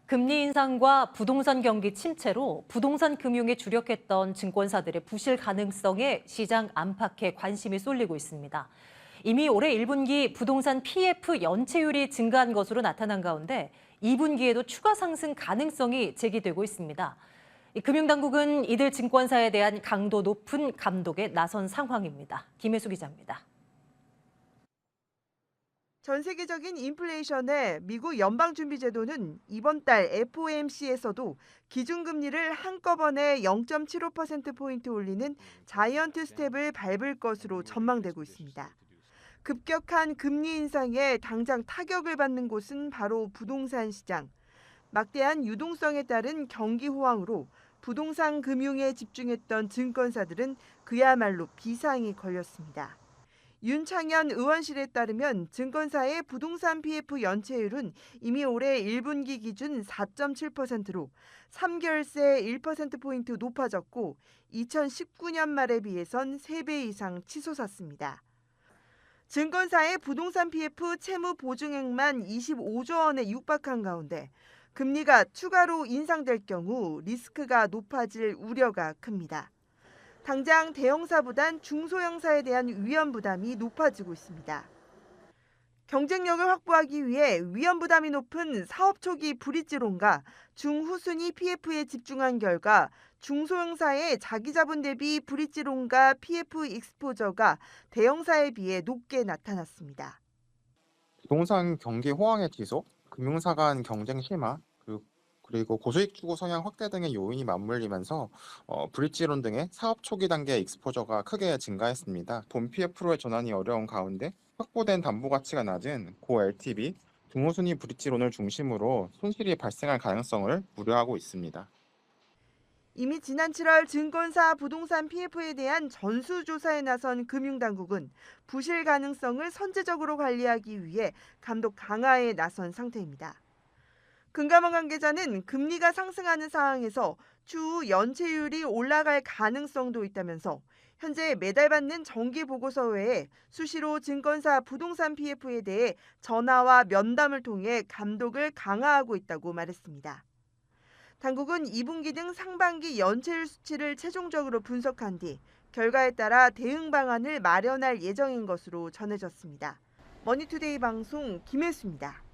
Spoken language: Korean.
금리 인상과 부동산 경기 침체로 부동산 금융에 주력했던 증권사들의 부실 가능성에 시장 안팎에 관심이 쏠리고 있습니다. 이미 올해 1분기 부동산 PF 연체율이 증가한 것으로 나타난 가운데 2분기에도 추가 상승 가능성이 제기되고 있습니다. 금융당국은 이들 증권사에 대한 강도 높은 감독에 나선 상황입니다. 김혜수 기자입니다. 전 세계적인 인플레이션에 미국 연방준비제도는 이번 달 FOMC에서도 기준금리를 한꺼번에 0.75%포인트 올리는 자이언트 스텝을 밟을 것으로 전망되고 있습니다. 급격한 금리 인상에 당장 타격을 받는 곳은 바로 부동산 시장. 막대한 유동성에 따른 경기 호황으로 부동산 금융에 집중했던 증권사들은 그야말로 비상이 걸렸습니다. 윤창현 의원실에 따르면 증권사의 부동산 PF 연체율은 이미 올해 1분기 기준 4.7%로 3개월 새 1%포인트 높아졌고 2019년 말에 비해선 3배 이상 치솟았습니다. 증권사의 부동산 PF 채무 보증액만 25조 원에 육박한 가운데 금리가 추가로 인상될 경우 리스크가 높아질 우려가 큽니다. 당장 대형사보단 중소형사에 대한 위험 부담이 높아지고 있습니다. 경쟁력을 확보하기 위해 위험 부담이 높은 사업 초기 브릿지론과 중후순위 PF에 집중한 결과 중소형사의 자기자본 대비 브릿지론과 PF 익스포저가 대형사에 비해 높게 나타났습니다. 부동산 경기 호황의 지속, 금융사 간 경쟁 심화, 그리고 고수익 추구 성향 확대 등의 요인이 맞물리면서 브릿지론 등의 사업 초기 단계 익스포저가 크게 증가했습니다. 본 PF로의 전환이 어려운 가운데 확보된 담보 가치가 낮은 고 LTV, 중후순위 브릿지론을 중심으로 손실이 발생할 가능성을 우려하고 있습니다. 이미 지난 7월 증권사 부동산 PF에 대한 전수조사에 나선 금융당국은 부실 가능성을 선제적으로 관리하기 위해 감독 강화에 나선 상태입니다. 금감원 관계자는 금리가 상승하는 상황에서 추후 연체율이 올라갈 가능성도 있다면서 현재 매달 받는 정기 보고서 외에 수시로 증권사 부동산 PF에 대해 전화와 면담을 통해 감독을 강화하고 있다고 말했습니다. 당국은 2분기 등 상반기 연체율 수치를 최종적으로 분석한 뒤 결과에 따라 대응 방안을 마련할 예정인 것으로 전해졌습니다. 머니투데이 방송 김혜수입니다.